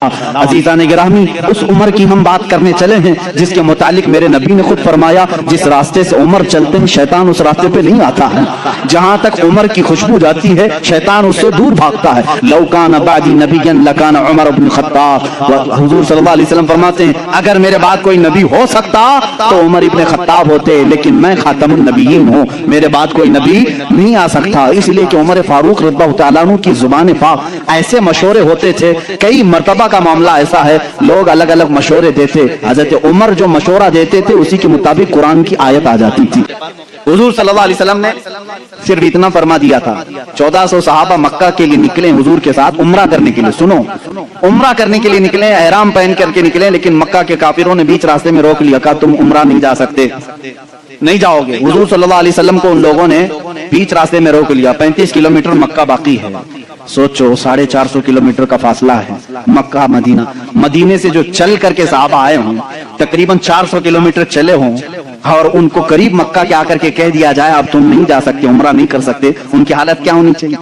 عزیزان گرامی، اس عمر کی ہم بات کرنے چلے ہیں جس کے متعلق میرے نبی نے خود فرمایا جس راستے سے عمر چلتے ہیں شیطان اس راستے پہ نہیں آتا ہے۔ جہاں تک عمر کی خوشبو جاتی ہے شیطان اس سے دور بھاگتا ہے۔ لو کان بعدی نبیا لکان عمر بن الخطاب، حضور صلی اللہ علیہ وسلم فرماتے ہیں اگر میرے بعد کوئی نبی ہو سکتا تو عمر ابن خطاب ہوتے، لیکن میں خاتم النبیین ہوں، میرے بعد کوئی نبی نہیں آ سکتا۔ اس لیے کہ عمر فاروق رضی اللہ تعالیٰ عنہ کی زبان پاک ایسے مشورے ہوتے تھے، کئی مرتبہ کا معاملہ ایسا ہے لوگ الگ الگ مشورے دیتے، حضرت عمر جو مشورہ دیتے تھے اسی کے مطابق قرآن کی آیت آ جاتی تھی۔ حضور صلی اللہ علیہ وسلم نے صرف اتنا فرما دیا تھا، 1400 صحابہ مکہ کے لیے نکلے حضور کے ساتھ عمرہ کرنے کے لیے، سنو عمرہ کرنے کے لیے نکلے، احرام پہن کر کے نکلے، لیکن مکہ کے کافروں نے بیچ راستے میں روک لیا، کہا تم عمرہ نہیں جا سکتے، نہیں جاؤ گے۔ حضور صلی اللہ علیہ وسلم کو ان لوگوں نے بیچ راستے میں روک لیا۔ 35 کلومیٹر مکہ باقی ہے، سوچو 450 کلومیٹر کا فاصلہ ہے مکہ مدینہ، مدینے سے جو چل کر کے صحابہ آئے ہوں تقریباً 400 کلومیٹر چلے ہوں، اور ان کو قریب مکہ کے آ کر کے کہہ دیا جائے اب تم نہیں جا سکتے، عمرہ نہیں کر سکتے، ان کی حالت کیا ہونی چاہیے؟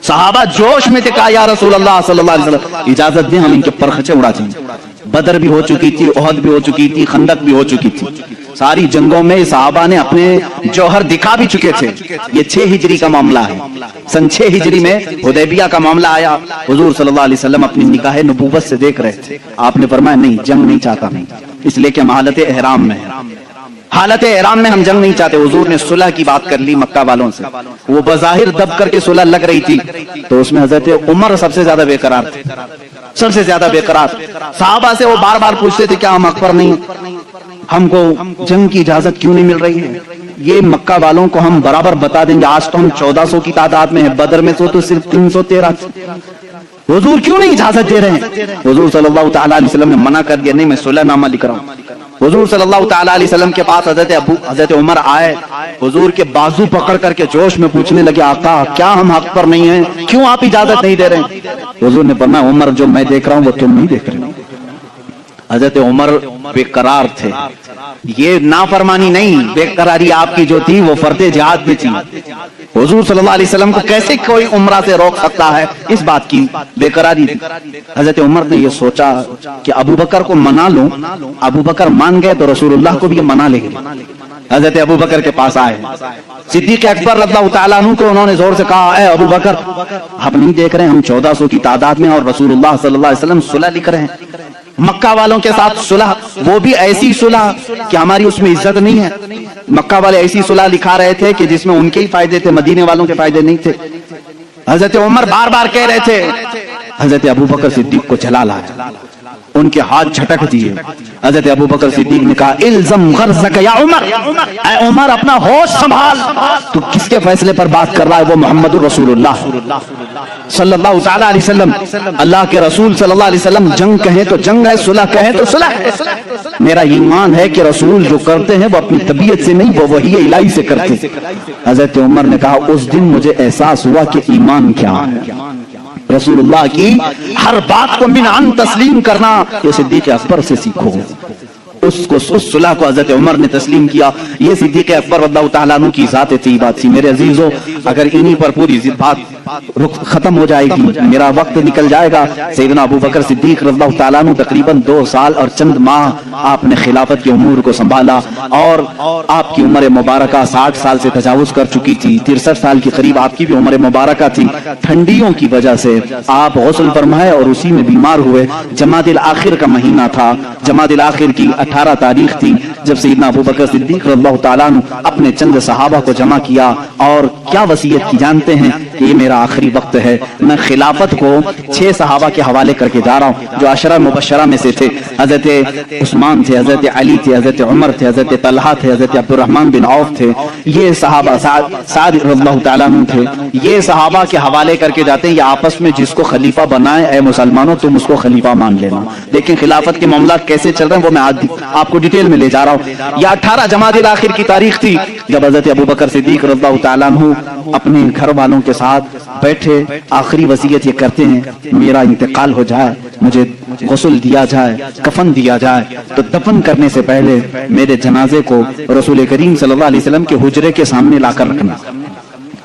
صحابہ جوش میں تھے، کہا یا رسول اللہ صلی اللہ علیہ وسلم اجازت دیں ہم ان کے پرخچے اڑا دیں۔ بدر بھی ہو چکی تھی، احد بھی ہو چکی تھی، خندق بھی ہو چکی تھی، ساری جنگوں میں صحابہ نے اپنے جوہر دکھا بھی چکے تھے۔ یہ 6 ہجری کا معاملہ ہے، سن 6 ہجری میں حدیبیہ کا معاملہ آیا، حضور صلی اللہ علیہ وسلم اپنی نگاہ نبوت سے دیکھ رہے تھے، آپ نے فرمایا نہیں جنگ نہیں چاہتا، نہیں، اس لیے کہ ہم حالت احرام میں ہیں، حالت احرام میں ہم جنگ نہیں چاہتے۔ حضور نے صلح کی بات کر لی مکہ والوں سے، وہ بظاہر دب کر کے صلح لگ رہی تھی، تو اس میں حضرت عمر سب سے زیادہ بے قرار تھے، سب سے زیادہ بے قرار۔ صحابہ سے وہ بار بار پوچھتے تھے کیا ہم حق پر نہیں، ہم کو جنگ کی اجازت کیوں نہیں مل رہی ہے؟ یہ مکہ والوں کو ہم برابر بتا دیں گے، آج تو ہم 1400 کی تعداد میں ہیں، بدر میں تو صرف 313 تھے، حضور کیوں نہیں اجازت دے رہے ہیں؟ حضور صلی اللہ تعالیٰ علیہ وسلم نے منع کر دیا، نہیں میں صلح نامہ لکھ رہا ہوں۔ حضور صلی اللہ تعالیٰ علیہ وسلم کے پاس حضرت عمر آئے، حضور کے بازو پکڑ کر کے جوش میں پوچھنے لگے آقا کیا ہم حق پر نہیں ہیں، کیوں آپ اجازت نہیں دے رہے ہیں؟ حضور نے فرمایا عمر جو میں دیکھ رہا ہوں وہ تم نہیں دیکھ رہے۔ حضرت عمر بے قرار تھے، یہ نافرمانی نہیں، بے قراری آپ کی جو تھی وہ فرد جہاد بھی تھی۔ حضور صلی اللہ علیہ وسلم کو کیسے کوئی عمرہ سے روک سکتا ہے، اس بات کی بے قراری تھی۔ حضرت عمر نے یہ سوچا کہ ابو بکر کو منا لوں، ابو بکر مان گئے تو رسول اللہ کو بھی منا لیں گے۔ حضرت ابو بکر کے پاس آئے، صدیق اکبر رضی اللہ تعالیٰ عنہ کو انہوں نے زور سے کہا اے ابو بکر آپ نہیں دیکھ رہے ہم 1400 کی تعداد میں اور رسول اللہ صلی اللہ علیہ وسلم صلح لکھ رہے ہیں مکہ والوں کے ساتھ، صلح وہ بھی ایسی صلح کہ ہماری اس میں عزت نہیں ہے۔ مکہ والے ایسی صلح لکھا رہے تھے کہ جس میں ان کے ہی فائدے تھے، مدینے والوں کے فائدے نہیں تھے۔ حضرت عمر بار بار کہہ رہے تھے، حضرت ابو بکر صدیق کو جلا لایا، ان کے ہاتھ جھٹک دیے۔ حضرت ابو بکر صدیق نے کہا الزم غرضک یا عمر، اے عمر اپنا ہوش سنبھال، تو کس کے فیصلے پر بات کر رہا ہے؟ وہ محمد رسول اللہ صلی اللہ تعالیٰ علیہ وسلم، اللہ کے رسول صلی اللہ علیہ وسلم، جنگ کہیں تو جنگ ہے، صلح کہیں تو صلح ہے۔ میرا ایمان ہے کہ رسول جو کرتے ہیں وہ اپنی طبیعت سے نہیں، وہ وحی الہی سے کرتے ہیں۔ حضرت عمر نے کہا اس دن مجھے احساس ہوا کہ ایمان کیا ہے، رسول اللہ کی ہر بات کو منعن تسلیم کرنا، یہ صدیق اکبر سے سیکھو۔ اس صلح کو حضرت عمر نے تسلیم کیا، یہ صدیق اکبر رضی اللہ تعالیٰ عنہ کی ذات طیبہ تھی۔ میرے عزیزو اگر انہی پر پوری بات ختم ہو جائے گی، میرا وقت نکل جائے گا۔ سیدنا ابو بکر صدیق رضی اللہ تعالیٰ عنہ تقریباً 2 سال اور چند ماہ آپ نے خلافت کے امور کو سنبھالا، اور آپ کی عمر مبارکہ 60 سال سے تجاوز کر چکی تھی، 63 سال کے قریب آپ کی بھی عمر مبارکہ تھی۔ ٹھنڈیوں کی وجہ سے آپ غسل فرمائے اور اسی میں بیمار ہوئے۔ جمادی الاخر کا مہینہ تھا، جمادی الاخر کی 18 تاریخ تھی جب سیدنا ابو بکر صدیق رضی اللہ تعالیٰ عنہ اپنے چند صحابہ کو جمع کیا اور کیا وصیت کی جانتے ہیں کہ یہ میرا آخری وقت ہے، میں خلافت کو 6 صحابہ کے حوالے کر کے جا رہا ہوں جو عشرہ مبشرہ میں سے تھے۔ حضرت عثمان تھے، حضرت علی تھے، حضرت عمر تھے، حضرت طلحہ تھے، حضرت عبد الرحمن بن عوف تھے، یہ صحابہ، سعد رضی اللہ تعالیٰ عنہ تھے، یہ صحابہ کے حوالے کر کے جاتے ہیں، یہ آپس میں جس کو خلیفہ بنائے اے مسلمانوں تم اس کو خلیفہ مان لینا۔ لیکن خلافت کے معاملات کیسے چل رہے ہیں وہ میں آج آپ کو ڈیٹیل میں لے جا رہا ہوں۔ یہ 18 جمادی الاخر کی تاریخ تھی جب حضرت ابو بکر صدیق رضی اللہ تعالیٰ عنہ اپنے گھر والوں کے ساتھ بیٹھے آخری وصیت یہ کرتے ہیں میرا انتقال ہو جائے، مجھے غسل دیا جائے، کفن دیا جائے، تو دفن کرنے سے پہلے میرے جنازے کو رسول کریم صلی اللہ علیہ وسلم کے حجرے کے سامنے لا کر رکھنا۔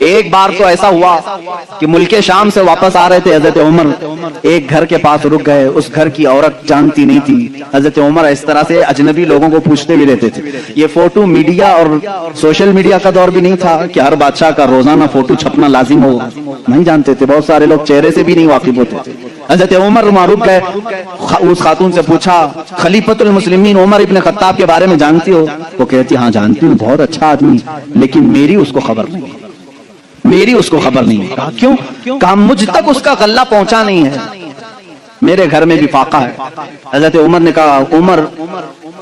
ایک بار تو ایسا ہوا کہ ملک شام سے واپس آ رہے تھے حضرت عمر، ایک گھر کے پاس رک گئے، اس گھر کی عورت جانتی نہیں تھی۔ حضرت عمر اس طرح سے اجنبی لوگوں کو پوچھتے بھی رہتے تھے۔ یہ فوٹو میڈیا اور سوشل میڈیا کا دور بھی نہیں تھا کہ ہر بادشاہ کا روزانہ فوٹو چھپنا لازم ہو، نہیں جانتے تھے، بہت سارے لوگ چہرے سے بھی نہیں واقف ہوتے تھے۔ حضرت عمر رک گئے، اس خاتون سے پوچھا خلیفۃ المسلمین عمر ابن خطاب کے بارے میں جانتی ہو؟ وہ کہتی ہاں جانتی ہوں، بہت اچھا آدمی، لیکن میری اس کو خبر نہیں، میری اس کو خبر نہیں۔ کہا کیوں؟ کہا مجھ تک اس کا غلہ پہنچا نہیں ہے، میرے گھر میں بھی فاقہ ہے۔ حضرت عمر نے کہا عمر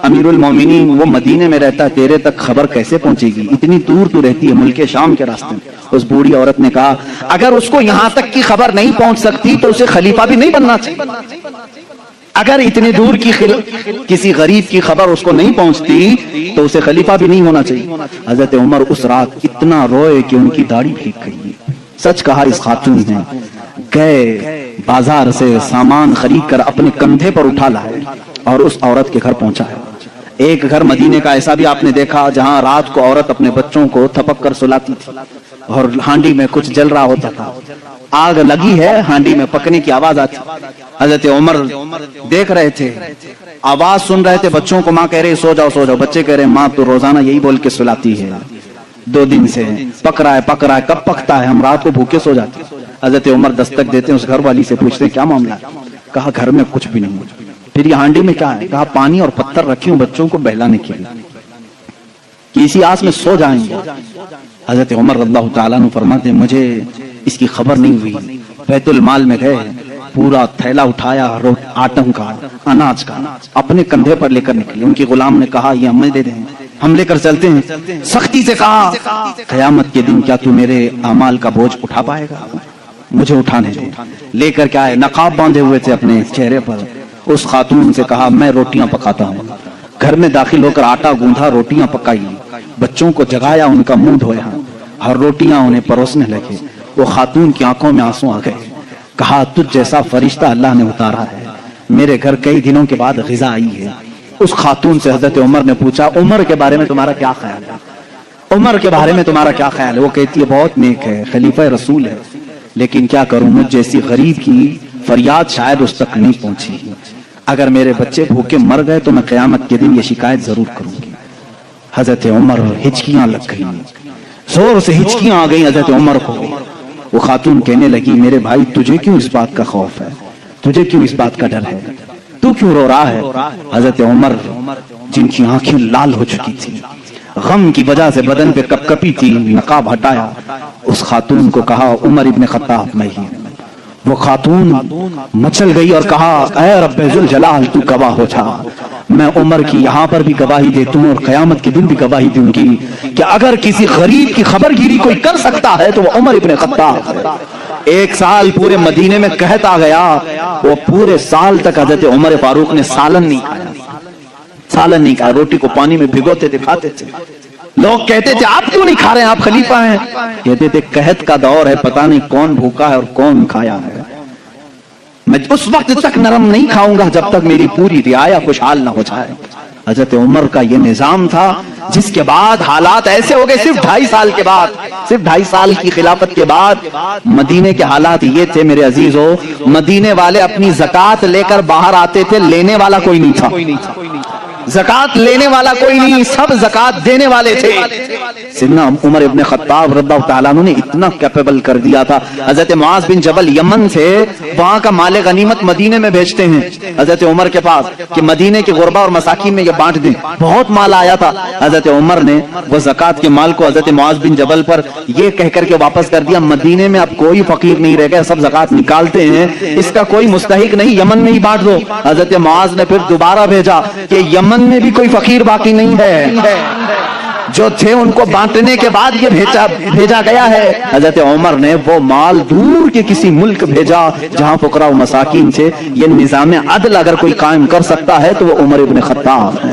امیر المومنین وہ مدینے میں رہتا ہے، تیرے تک خبر کیسے پہنچے گی؟ اتنی دور تو رہتی ہے ملک شام کے راستے میں۔ اس بوڑھی عورت نے کہا اگر اس کو یہاں تک کی خبر نہیں پہنچ سکتی تو اسے خلیفہ بھی نہیں بننا چاہیے۔ اگر اتنی دور کی کسی غریب کی خبر اس کو نہیں پہنچتی تو اسے خلیفہ بھی نہیں ہونا چاہیے۔ حضرت عمر اس رات اتنا روئے کہ ان کی داڑھی بھیگ گئی۔ سچ کہا اس خاتون نے، گئے بازار سے سامان خرید کر اپنے کندھے پر اٹھا لائے اور اس عورت کے گھر پہنچا ہے۔ ایک گھر مدینے کا ایسا بھی آپ نے دیکھا جہاں رات کو عورت اپنے بچوں کو تھپک کر سلاتی تھی اور ہانڈی میں کچھ جل رہا ہوتا تھا، آگ لگی ہے، ہانڈی میں پکنے کی آواز آتی۔ حضرت عمر دیکھ رہے تھے، آواز سن رہے تھے، بچوں کو ماں کہہ رہے سو جاؤ سو جاؤ، بچے کہہ رہے ماں تو روزانہ یہی بول کے سلاتی ہے، 2 دن سے پک رہا ہے، کب پکتا ہے، ہم رات کو بھوکے سو جاتے۔ حضرت عمر دستک دیتے ہیں، اس گھر والی سے پوچھتے ہیں کیا معاملہ ہے؟ کہا گھر میں کچھ بھی نہیں۔ پھر یہ ہانڈی میں کیا ہے؟ کہا پانی اور پتھر رکھی ہوں بچوں کو بہلانے کے لیے، کہ اسی آس میں سو جائیں گے۔ حضرت عمر رضی اللہ تعالیٰ عنہ فرماتے ہیں مجھے اس کی خبر نہیں ہوئی، بیت المال میں گئے، پورا تھیلا اٹھایا آٹم کا، اناج کا، اپنے کندھے پر لے کر نکلے۔ ان کی غلام نے کہا یہ ہمیں دے دیں، ہم لے کر چلتے ہیں۔ سختی سے کہا قیامت کے دن کیا تو میرے اعمال کا بوجھ اٹھا پائے گا؟ مجھے اٹھانے دے۔ لے کر کے آئے، نقاب باندھے ہوئے تھے اپنے چہرے پر۔ اس خاتون سے کہا میں روٹیاں پکاتا ہوں۔ گھر میں داخل ہو کر آٹا گوندھا، روٹیاں پکائی، بچوں کو جگایا، ان کا منہ دھویا اور روٹیاں انہیں پروسنے لگے۔ وہ خاتون کی آنکھوں میں آنسو آ گئے، کہا تجھ جیسا فرشتہ اللہ نے اتارا ہے، میرے گھر کئی دنوں کے بعد غذا آئی ہے۔ اس خاتون سے حضرت عمر نے پوچھا عمر کے بارے میں تمہارا کیا خیال ہے؟ عمر کے بارے میں تمہارا کیا خیال ہے؟ وہ کہتی ہے بہت نیک ہے، خلیفہ رسول ہے، لیکن کیا کروں مجھ جیسی غریب کی فریاد شاید اس تک نہیں پہنچی۔ اگر میرے بچے بھوکے مر گئے تو میں قیامت کے دن یہ شکایت ضرور کروں گی۔ حضرت عمر ہچکیاں لگ گئیں، زور سے ہچکیاں آ گئیں حضرت عمر کو۔ وہ خاتون کہنے لگی میرے بھائی تجھے کیوں اس بات کا خوف ہے؟ تجھے کیوں اس بات کا ڈر ہے؟ تو کیوں رو رہا ہے؟ حضرت عمر جن کی آنکھیں لال ہو چکی تھی، غم کی وجہ سے بدن پہ کپ کپی تھی، نقاب ہٹایا، اس خاتون کو کہا عمر ابن خطاب میں ہی۔ وہ خاتون مچل گئی اور کہا اے رب ذوالجلال تو گواہ ہو جا، میں عمر کی یہاں پر بھی گواہی دیتا ہوں اور قیامت کے دن بھی گواہی دوں گی کہ اگر کسی غریب کی خبر گیری کوئی کر سکتا ہے تو وہ عمر ابن خطاب ہے۔ 1 سال پورے مدینے میں قحط آ گیا، وہ پورے سال تک حضرت عمر فاروق نے سالن نہیں کھایا، سالن نہیں کھایا، روٹی کو پانی میں بھگوتے تھے، کھاتے تھے۔ لوگ کہتے تھے آپ کیوں نہیں کھا رہے ہیں، آپ خلیفہ ہیں؟ کہتے تھے قحط کا دور ہے، پتہ نہیں کون بھوکا ہے اور کون کھایا ہے، میں اس وقت تک نرم نہیں کھاؤں گا جب تک میری پوری رعایا خوشحال نہ ہو جائے۔ حضرت عمر کا یہ نظام تھا جس کے بعد حالات ایسے ہو گئے، صرف 2.5 سال کے بعد، صرف 2.5 سال کی خلافت کے بعد مدینے کے حالات یہ تھے میرے عزیزو، مدینے والے اپنی زکوٰۃ لے کر باہر آتے تھے، لینے والا کوئی نہیں تھا، زکوٰۃ لینے والا کوئی نہیں، سب زکوٰۃ دینے والے تھے۔ سیدنا عمر ابن خطاب رضی اللہ تعالیٰ عنہ نے اتنا کیپیبل کر دیا تھا، حضرت معاذ بن جبل یمن سے وہاں کا مال غنیمت مدینے میں بھیجتے ہیں حضرت عمر کے پاس کہ مدینے کے غربا اور مساکین میں یہ بانٹ دیں، بہت مال آیا تھا۔ حضرت عمر نے وہ زکوٰۃ کے مال کو حضرت معاذ بن جبل پر یہ کہہ کر کے واپس کر دیا مدینے میں اب کوئی فقیر نہیں رہ گیا، سب زکوٰۃ نکالتے ہیں، اس کا کوئی مستحق نہیں، یمن میں ہی بانٹ دو۔ حضرت معاذ نے پھر دوبارہ بھیجا کہ یمن میں بھی کوئی فقیر باقی نہیں ہے، جو تھے ان کو بانٹنے کے بعد یہ بھیجا گیا ہے۔ حضرت عمر نے وہ مال دور کے کسی ملک بھیجا جہاں فقراء و مساکین تھے۔ یہ نظام عدل اگر کوئی قائم کر سکتا ہے تو وہ عمر ابن خطاب ہے۔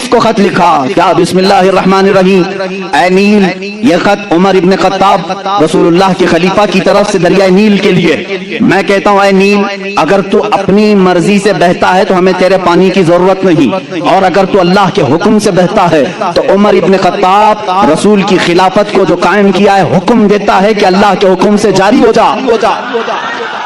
اس کو خط لکھا کیا بسم اللہ الرحمن الرحیم اے نیل، یہ خط عمر ابن خطاب رسول اللہ کے خلیفہ کی طرف سے دریائے نیل کے لیے۔ میں کہتا ہوں اے نیل، اگر تو اپنی مرضی سے بہتا ہے تو ہمیں تیرے پانی کی ضرورت نہیں، اور اگر تو اللہ کے حکم سے بہتا ہے تو عمر ابن خطاب رسول کی خلافت کو جو قائم کیا ہے حکم دیتا ہے کہ اللہ کے حکم سے جاری ہو جا۔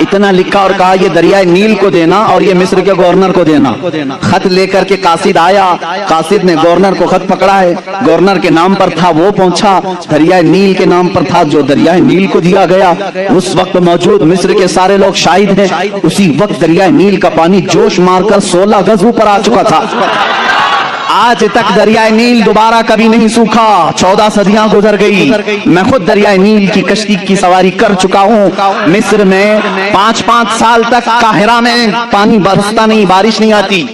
اتنا لکھا اور کہا یہ دریائے نیل کو دینا اور یہ مصر کے گورنر کو دینا۔ خط لے کر کے قاصد آیا، قاصد نے گورنر کو خط پکڑا ہے، گورنر کے نام پر تھا، وہ پہنچا، دریائے نیل کے نام پر تھا جو دریائے نیل کو دیا گیا۔ اس وقت موجود مصر کے سارے لوگ شاہد ہیں، اسی وقت دریائے نیل کا پانی جوش مار کر 16 گز اوپر آ چکا تھا۔ آج تک دریائے نیل دوبارہ کبھی نہیں سوکھا، 14 صدیاں گزر گئی۔ میں خود دریائے نیل کی کشتی کی سواری کر چکا ہوں۔ مصر میں 5 سال تک قاہرہ میں پانی برستا نہیں، بارش نہیں آتی۔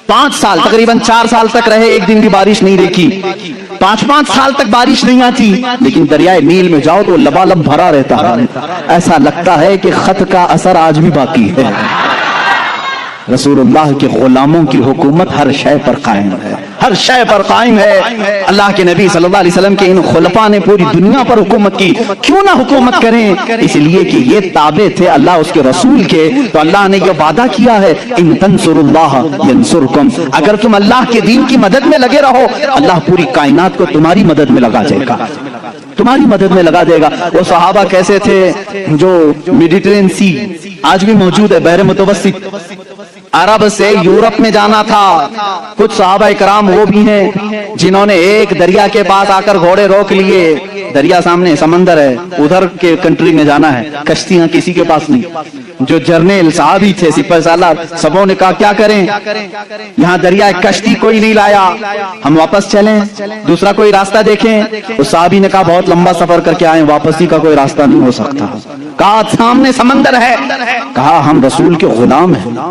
5 سال، تقریباً 4 سال تک رہے، ایک دن بھی بارش نہیں دیکھی۔ 5 سال تک بارش نہیں آتی، لیکن دریائے نیل میں جاؤ تو لبالب بھرا رہتا ہے۔ ایسا لگتا ہے کہ خط کا اثر آج بھی باقی ہے۔ رسول اللہ کے غلاموں کی حکومت ہر شے پر قائم ہے، ہر شے پر قائم ہے۔ اللہ کے نبی صلی اللہ علیہ وسلم کے ان خلفاء نے پوری دنیا پر حکومت کی، کیوں نہ حکومت کریں؟ اس لیے کہ یہ تابع تھے اللہ اس کے رسول کے، تو اللہ نے یہ وعدہ کیا ہے ان تنصروا اللہ ینصرکم، اگر تم اللہ کے دین کی مدد میں لگے رہو اللہ پوری کائنات کو تمہاری مدد میں لگا جائے گا، تمہاری مدد میں لگا دے گا۔ وہ صحابہ کیسے تھے جو میڈیٹرین سی آج بھی موجود ہے، بحر متوسط، عرب سے یورپ میں جانا تھا، کچھ صحابہ کرام وہ بھی ہیں جنہوں نے ایک دریا کے پاس آ کر گھوڑے روک لیے، دریا سامنے سمندر ہے، ادھر کے کنٹری میں جانا ہے، کشتیاں کسی کے پاس نہیں۔ جو جرنیل صحابی تھے، سپہ سالار، سبوں نے کہا کیا کریں، یہاں دریا کشتی کوئی نہیں لایا، ہم واپس چلیں، دوسرا کوئی راستہ دیکھیں۔ اس صحابی نے کہا بہت لمبا سفر کر کے آئے، واپسی کا کوئی راستہ نہیں ہو سکتا۔ کہا سامنے سمندر ہے، کہا ہم رسول کے غلام ہیں،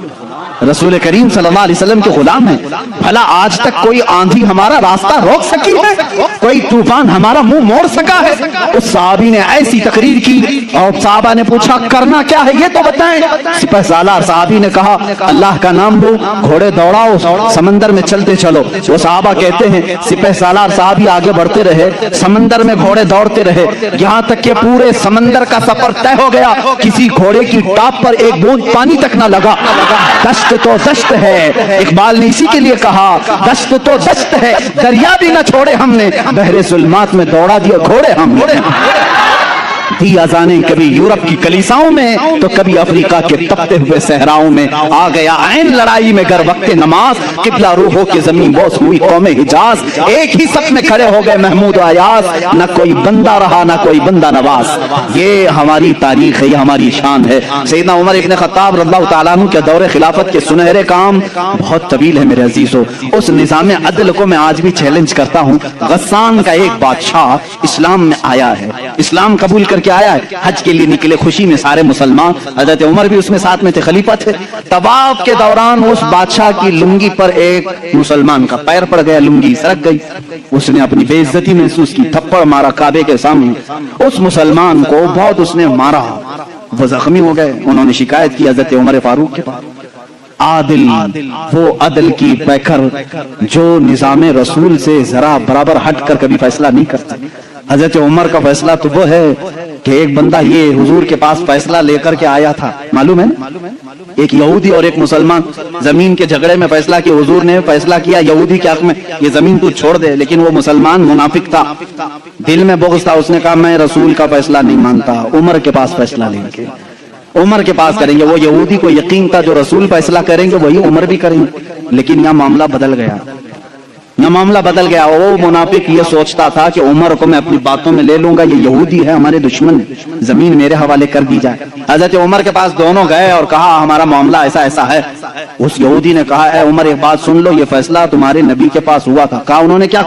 رسول کریم صلی اللہ علیہ وسلم کے غلام ہیں، بھلا آج تک کوئی آندھی ہمارا راستہ روک سکی ہے، کوئی طوفان ہمارا منہ موڑ سکا ہے؟ اس صحابی نے ایسی تقریر کی اور صحابہ نے پوچھا کرنا کیا ہے یہ تو بتائیں۔ سپہ سالار صحابی نے کہا اللہ کا نام لو، گھوڑے دوڑاؤ، سمندر میں چلتے چلو۔ وہ صحابہ کہتے ہیں سپہ سالار صحابی آگے بڑھتے رہے، سمندر میں گھوڑے دوڑتے رہے، یہاں تک کہ پورے سمندر کا سفر طے ہو گیا، کسی گھوڑے کی ٹاپ پر ایک بوند پانی تک نہ لگا۔ دشت تو دشت ہے، اقبال نے اسی کے لیے کہا دشت تو دشت ہے، دریا بھی نہ چھوڑے ہم نے، بحر ظلمات میں دوڑا دیا گھوڑے ہم نے۔ دی اذانیں کبھی یورپ کی کلیساؤں میں تو کبھی افریقہ کے تپتے ہوئے صحراؤں میں، آ گیا عین لڑائی میں گر وقت نماز، قبلہ روحوں کی زمین بوس ہوئی قوم حجاز، ایک ہی صف میں کھڑے ہو گئے محمود و ایاز، نہ کوئی بندہ رہا نہ کوئی بندہ نواز۔ یہ ہماری تاریخ ہے، یہ ہماری شان ہے۔ سیدنا عمر ابن خطاب رضی اللہ تعالیٰ عنہ کے دور خلافت کے سنہرے کام بہت طویل ہے میرے عزیزو۔ اس نظام عدل کو میں آج بھی چیلنج کرتا ہوں۔ غسان کا ایک بادشاہ اسلام میں آیا ہے، اسلام قبول کر کے آیا ہے، حج کے لیے نکلے خوشی میں سارے مسلمان، حضرت عمر بھی اس میں ساتھ میں تھے، خلیفہ تھے۔ طواف کے دوران اس بادشاہ کی لنگی پر ایک مسلمان کا پیر پڑ گیا، لنگی سرک گئی، اس نے اپنی بے عزتی محسوس کی، تھپڑ مارا کعبے کے سامنے، اس مسلمان کو بہت اس نے مارا، وہ زخمی ہو گئے۔ انہوں نے شکایت کی حضرت عمر فاروق کے پاس۔ عادل، وہ عدل کی پیکر جو نظام رسول سے ذرا برابر ہٹ کر کبھی فیصلہ نہیں کرتا۔ حضرت عمر کا فیصلہ تو وہ ہے کہ ایک بندہ یہ حضور کے پاس فیصلہ لے کر کے آیا تھا، معلوم ہے، ایک یہودی اور ایک مسلمان زمین کے جھگڑے میں فیصلہ کیا، حضور نے فیصلہ کیا یہودی کے حق میں یہ زمین تو چھوڑ دے، لیکن وہ مسلمان منافق تھا، دل میں بغض تھا، اس نے کہا میں رسول کا فیصلہ نہیں مانتا، عمر کے پاس فیصلہ لیں گے، عمر کے پاس کریں گے۔ وہ یہودی کو یقین تھا جو رسول فیصلہ کریں گے وہی عمر بھی کریں گے، لیکن یہاں معاملہ بدل گیا، معاملہ بدل گیا۔ وہ منافق یہ سوچتا تھا کہ عمر کو میں اپنی باتوں میں لے لوں گا، یہ یہودی ہے ہمارے دشمن، زمین میرے حوالے کر دی جائے۔ حضرت عمر کے پاس دونوں گئے اور کہا ہمارا معاملہ ایسا ایسا ہے۔ اس یہودی نے کہا اے عمر ایک بات سن لو، یہ فیصلہ تمہارے نبی کے پاس ہوا تھا۔ کہا انہوں نے کیا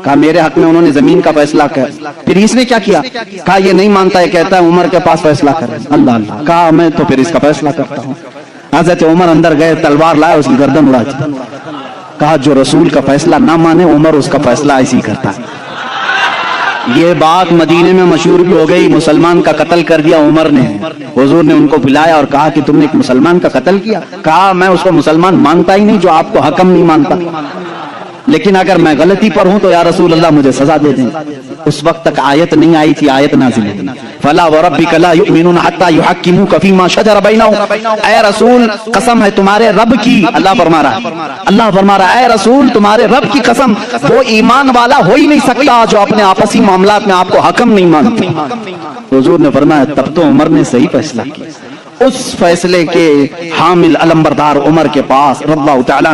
کہا میرے حق میں انہوں نے زمین کا فیصلہ کیا۔ پھر اس نے کیا کیا؟ کہا یہ نہیں مانتا، یہ کہتا ہے عمر کے پاس فیصلہ کرے۔ اللہ اللہ، کہا میں تو پھر اس کا فیصلہ کرتا ہوں۔ حضرت عمر اندر گئے، تلوار لائے، اس کی گردن اڑا دی، کہا جو رسول کا فیصلہ نہ مانے عمر اس کا فیصلہ ایسی کرتا ہے۔ یہ بات مدینے میں مشہور بھی ہو گئی، مسلمان کا قتل کر دیا عمر نے۔ حضور نے ان کو بلایا اور کہا کہ تم نے ایک مسلمان کا قتل کیا؟ کہا میں اس کو مسلمان مانتا ہی نہیں جو آپ کو حکم نہیں مانتا۔ لیکن اگر میں غلطی پر ہوں تو یا رسول اللہ مجھے سزا دے دیں۔ اس وقت تک آیت نہیں آئی تھی، آیت نازل ہوئی، فلا وربک لا یؤمنون حتی یحکموک فیما شجر بینہم، اے رسول قسم ہے تمہارے رب کی، اللہ فرما رہا ہے، اللہ فرما رہا ہے اے رسول تمہارے رب کی قسم، وہ ایمان والا ہو ہی نہیں سکتا جو اپنے آپسی معاملات میں آپ کو حکم نہیں مانتا۔ حضور نے فرمایا تب تو عمر نے صحیح فیصلہ کیا۔ اس فیصلے کے حامل علمبردار عمر کے پاس رضی اللہ تعالیٰ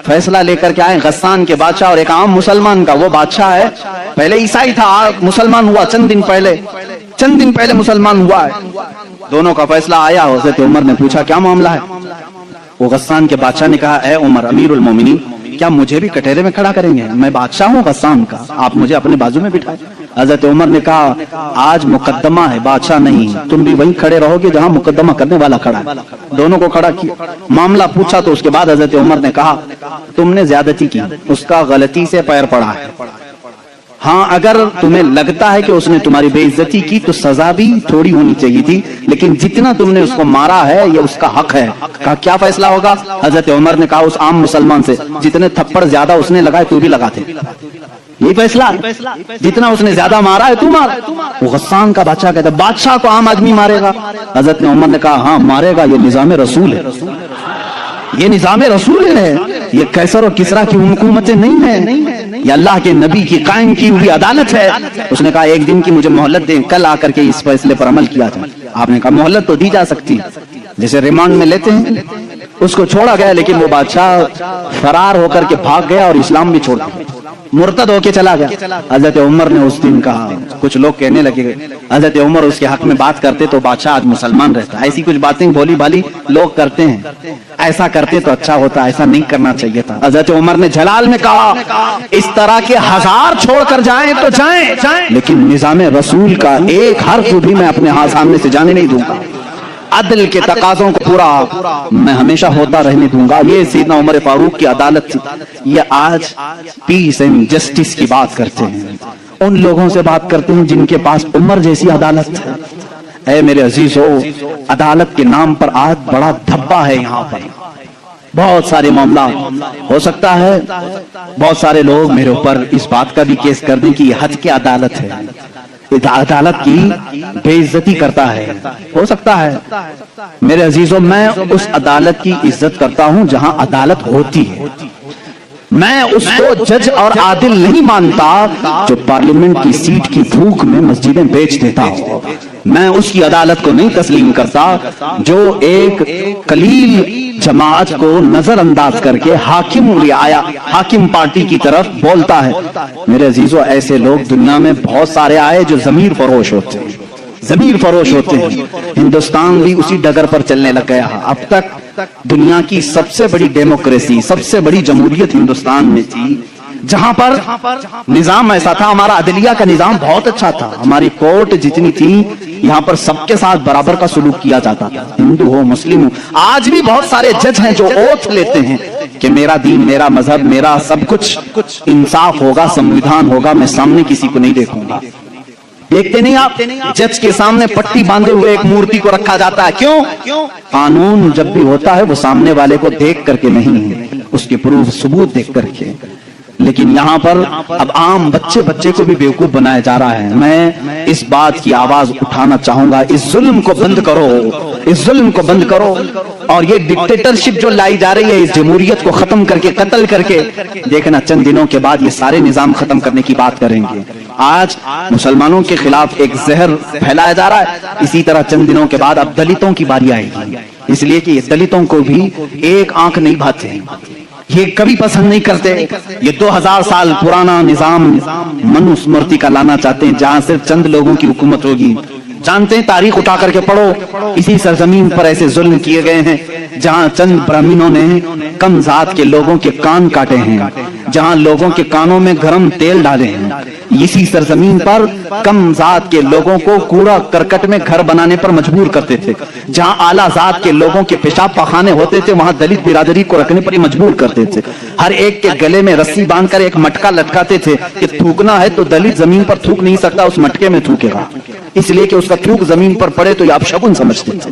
فیصلہ لے کر کے آئے غسان کے بادشاہ اور ایک عام مسلمان کا۔ وہ بادشاہ ہے پہلے عیسائی تھا، مسلمان ہوا چند دن پہلے مسلمان ہوا ہے۔ دونوں کا فیصلہ آیا، حضرت عمر نے پوچھا کیا معاملہ ہے؟ وہ غسان کے بادشاہ نے کہا اے عمر امیر المومنین، کیا مجھے بھی کٹہرے میں کھڑا کریں گے؟ میں بادشاہ ہوں غسان کا، آپ مجھے اپنے بازو میں بٹھائیں۔ حضرت عمر نے کہا آج مقدمہ ہے، بادشاہ نہیں، تم بھی وہیں کھڑے رہو گے جہاں مقدمہ کرنے والا کھڑا ہے۔ دونوں کو کھڑا کیا، معاملہ پوچھا تو اس کے بعد حضرت عمر نے کہا تم نے زیادتی کی، اس کا غلطی سے پیر پڑا ہے، ہاں اگر تمہیں لگتا ہے کہ اس نے تمہاری بے عزتی کی تو سزا بھی تھوڑی ہونی چاہیے تھی، لیکن جتنا تم نے اس کو مارا ہے یہ اس کا حق ہے۔ کہا کیا فیصلہ ہوگا؟ حضرت عمر نے کہا اس عام مسلمان سے جتنے تھپڑ زیادہ اس نے لگائے تو بھی لگاتے، یہ فیصلہ جتنا اس نے زیادہ مارا ہے تو مار۔ وہ غسان کا بادشاہ کہتا ہے بادشاہ کو عام آدمی مارے گا؟ حضرت عمر نے کہا ہاں مارے گا، یہ نظام رسول ہے، یہ نظام رسول ہے، یہ قیصر اور کسریٰ کی حکومتیں نہیں ہیں، یہ اللہ کے نبی کی قائم کی ہوئی عدالت ہے۔ اس نے کہا ایک دن کی مجھے مہلت دیں، کل آ کر کے اس فیصلے پر عمل کیا جائے۔ آپ نے کہا مہلت تو دی جا سکتی، جیسے ریمانڈ میں لیتے ہیں۔ اس کو چھوڑا گیا، لیکن وہ بادشاہ فرار ہو کر کے بھاگ گیا اور اسلام بھی چھوڑ دیا، مرتد ہو کے چلا گیا۔ حضرت عمر نے اس دن کہا، کچھ لوگ کہنے لگے حضرت عمر اس کے حق میں بات کرتے تو بادشاہ آج مسلمان رہتا، ایسی کچھ باتیں بولی بالی لوگ کرتے ہیں، ایسا کرتے تو اچھا ہوتا، ایسا نہیں کرنا چاہیے تھا۔ حضرت عمر نے جلال میں کہا اس طرح کے 1000 چھوڑ کر جائیں تو جائیں، لیکن نظام رسول کا ایک حرف بھی میں اپنے ہاتھ سامنے سے جانے نہیں دوں گا، عدل کے تقاضوں کو پورا میں ہمیشہ ہوتا رہنے دوں گا۔ یہ سیدنا عمر فاروق کی عدالت تھی۔ یہ آج پیس اینڈ جسٹس کی بات کرتے ہیں، ان لوگوں سے بات کرتے ہیں جن کے پاس عمر جیسی عدالت ہے۔ اے میرے عزیزو، عدالت کے نام پر آج بڑا دھبا ہے، یہاں پر بہت سارے معاملات ہو سکتا ہے، بہت سارے لوگ میرے اوپر اس بات کا بھی کیس کر دیں کہ یہ حد کی عدالت ہے، عدالت کی بے عزتی کرتا ہے، ہو سکتا ہے۔ میرے عزیزوں میں اس عدالت کی عزت کرتا ہوں جہاں عدالت ہوتی ہے، میں اس کو جج اور عادل نہیں مانتا جو پارلیمنٹ کی سیٹ کی بھوک میں مسجدیں بیچ دیتا ہو، میں اس کی عدالت کو نہیں تسلیم کرتا جو ایک قلیل جماعت کو نظر انداز کر کے حاکم پارٹی کی طرف بولتا ہے۔ میرے عزیزو ایسے لوگ دنیا میں بہت سارے آئے جو ضمیر فروش ہوتے ہیں، ہندوستان بھی اسی ڈگر پر چلنے لگ گیا۔ اب تک دنیا کی سب سے بڑی ڈیموکریسی، سب سے بڑی جمہوریت ہندوستان میں تھی، جہاں پر نظام ایسا تھا، ہمارا عدلیہ کا نظام بہت اچھا تھا، ہماری کورٹ جتنی تھی یہاں پر سب کے ساتھ برابر کا سلوک کیا جاتا تھا، ہندو ہو مسلم ہو۔ آج بھی بہت سارے جج ہیں جو اوتھ لیتے ہیں کہ میرا دین، میرا مذہب، میرا سب کچھ انصاف ہوگا، سمویدھان ہوگا، میں سامنے کسی کو نہیں دیکھوں گا۔ دیکھتے نہیں آپ جج کے سامنے پٹی باندھے ہوئے ایک مورتی کو رکھا جاتا ہے، کیوں؟ قانون جب بھی ہوتا ہے وہ سامنے والے کو دیکھ کر کے نہیں، اس کے پروف ثبوت دیکھ کر کے۔ لیکن یہاں پر اب عام بچے کو بھی بیوقوف بنایا جا رہا ہے۔ میں اس بات کی آواز اٹھانا چاہوں گا، اس ظلم کو بند کرو، اس ظلم کو بند کرو، اور یہ ڈکٹیٹرشپ جو لائی جا رہی ہے، اس جمہوریت کو ختم کر کے، قتل کر کے، دیکھنا چند دنوں کے بعد یہ سارے نظام ختم کرنے کی بات کریں گے۔ آج مسلمانوں کے خلاف ایک زہر پھیلایا جا رہا ہے، اسی طرح چند دنوں کے بعد اب دلتوں کی باری آئے گی، اس لیے کہ یہ دلتوں کو بھی ایک آنکھ نہیں بھاتے، یہ کبھی پسند نہیں کرتے، یہ 2000 سال پرانا نظام منوسمرتی کا لانا چاہتے ہیں جہاں صرف چند لوگوں کی حکومت ہوگی۔ جانتے ہیں، تاریخ اٹھا کر کے پڑھو، اسی سرزمین پر ایسے ظلم کیے گئے ہیں جہاں چند برہمنوں نے کم ذات کے لوگوں کے کان کاٹے ہیں، جہاں لوگوں کے کانوں میں گرم تیل ڈالے ہیں، اسی سرزمین پر کم ذات کے لوگوں کو کوڑا کرکٹ میں گھر بنانے پر مجبور کرتے تھے، جہاں اعلیٰ ذات کے لوگوں کے پیشاب پخانے ہوتے تھے وہاں دلت برادری کو رکھنے پر ہی مجبور کرتے تھے، ہر ایک کے گلے میں رسی باندھ کر ایک مٹکا لٹکاتے تھے کہ تھوکنا ہے تو دلت زمین پر تھوک نہیں سکتا، اس مٹکے میں تھوکے گا، اس لیے کہ اس کا تھوک زمین پر پڑے تو یہ آپ شگن سمجھتے تھے۔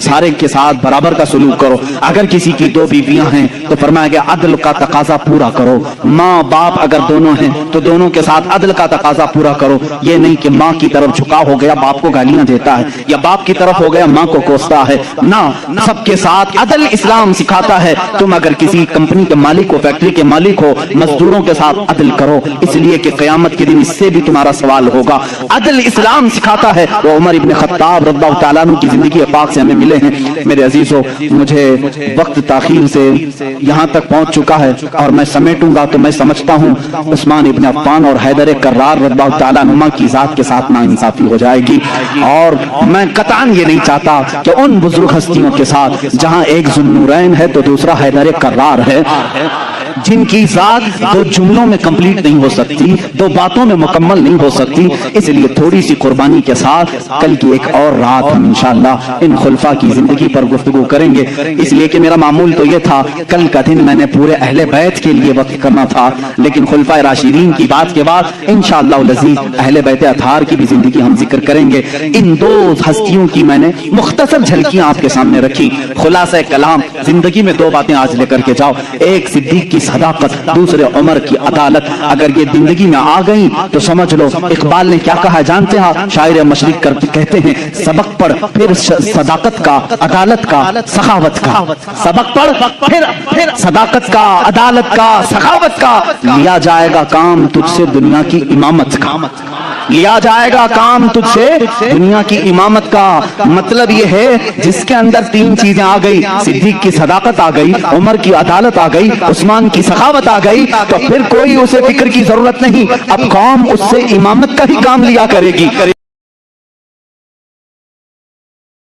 سارے کے ساتھ برابر کا سلوک کرو۔ اگر کسی کی 2 بیویاں ہیں تو فرمایا گیا عدل کا تقاضا پورا کرو، ماں باپ اگر دونوں ہیں تو دونوں کے ساتھ عدل کا تقاضا پورا کرو۔ یہ نہیں کہ ماں کی طرف جھکا ہو گیا باپ کو گالیاں دیتا ہے، یا باپ کی طرف ہو گیا ماں کو کوستا ہے، نہ، سب کے ساتھ عدل اسلام سکھاتا ہے۔ تم اگر کسی کمپنی کے مالک ہو، فیکٹری کے مالک ہو، مزدوروں کے ساتھ عدل کرو، اس لیے کہ قیامت کے دن اس سے بھی تمہارا سوال ہوگا۔ عدل اسلام سکھاتا ہے۔ وہ عمر ابن خطاب رضی اللہ تعالیٰ عنہ کی زندگی پاک سے ہمیں ملے ہیں۔ میرے عزیزو، مجھے وقت تاخیر سے یہاں تک پہنچ چکا ہے اور میں سمیٹوں گا تو میں سمجھتا ہوں عثمان ابن عفان اور حیدر کرار رضی اللہ تعالیٰ عنہما کی ذات کے ساتھ ناانصافی ہو جائے گی، اور میں قطعاً یہ نہیں چاہتا کہ ان بزرگ ہستیوں کے ساتھ جہاں ایک ذو النورین ہے تو دوسرا حیدر کرار ہے، جن کی ذات 2 جملوں میں کمپلیٹ نہیں ہو سکتی، 2 باتوں میں مکمل نہیں ہو سکتی، اس لیے تھوڑی سی قربانی کے ساتھ کل کی ایک اور رات ہم انشاءاللہ ان خلفاء کی زندگی پر گفتگو کریں گے۔ اس لیے کہ میرا معمول تو یہ تھا کل کا دن میں نے پورے اہل بیت کے لیے وقت کرنا تھا، لیکن خلفاء راشدین کی بات کے بعد انشاءاللہ العزیز اہل بیت اطہار کی بھی زندگی ہم ذکر کریں گے۔ ان 2 ہستیوں کی میں نے مختصر جھلکیاں آپ کے سامنے رکھی۔ خلاصہ کلام، زندگی میں 2 باتیں آج لے کر کے جاؤ، ایک صدیق کی صداقت، دوسرے عمر کی عدالت۔ اگر یہ زندگی میں آ گئی تو سمجھ لو اقبال نے کیا کہا جانتے ہیں؟ شاعر مشرق کہتے ہیں سبق پڑھ پھر صداقت کا، عدالت کا، سخاوت کا، سبق پڑھ پھر صداقت کا، عدالت کا، سخاوت کا، لیا جائے گا کام تجھ سے دنیا کی امامت کا، لیا جائے گا کام تجھ سے دنیا کی امامت کا۔ مطلب یہ ہے جس کے اندر 3 چیزیں آ گئی، صدیق کی صداقت آ گئی، عمر کی عدالت آ گئی، عثمان کی سخاوت آ گئی، تو پھر کوئی اسے فکر کی ضرورت نہیں، اب قوم اس سے امامت کا ہی کام لیا کرے گی۔